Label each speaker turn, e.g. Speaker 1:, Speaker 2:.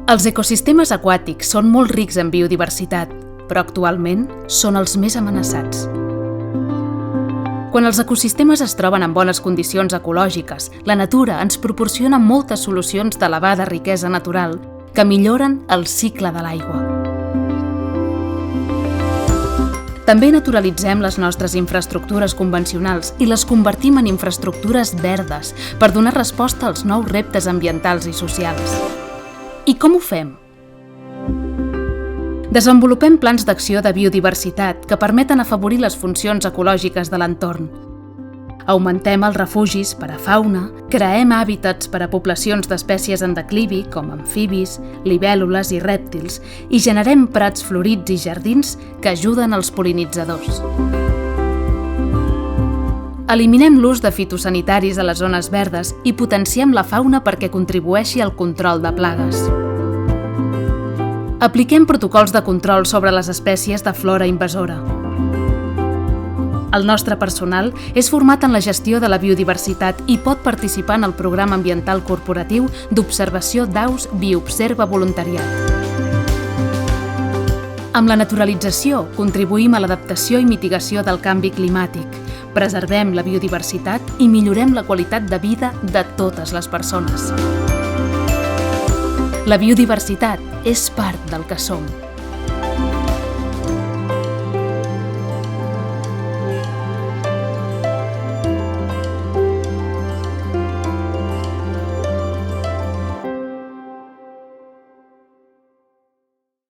Speaker 1: Els ecosistemes aquàtics són molt rics en biodiversitat, però actualment són els més amenaçats. Quan els ecosistemes es troben en bones condicions ecològiques, la natura ens proporciona moltes solucions d'elevada riquesa natural que milloren el cicle de l'aigua. També naturalitzem les nostres infraestructures convencionals i les convertim en infraestructures verdes per donar resposta als nous reptes ambientals i socials. I com ho fem? Desenvolupem plans d'acció de biodiversitat que permeten afavorir les funcions ecològiques de l'entorn. Augmentem els refugis per a fauna, creem hàbitats per a poblacions d'espècies en declivi, com amfibis, libèl·lules i rèptils, i generem prats florits i jardins que ajuden els pol·linitzadors. Eliminem l'ús de fitosanitaris a les zones verdes i potenciem la fauna perquè contribueixi al control de plagues. Apliquem protocols de control sobre les espècies de flora invasora. El nostre personal és format en la gestió de la biodiversitat i pot participar en el programa ambiental corporatiu d'observació d'aus Biobserva Voluntariat. Amb la naturalització contribuïm a l'adaptació i mitigació del canvi climàtic, preservem la biodiversitat i millorem la qualitat de vida de totes les persones. La biodiversitat és part del que som.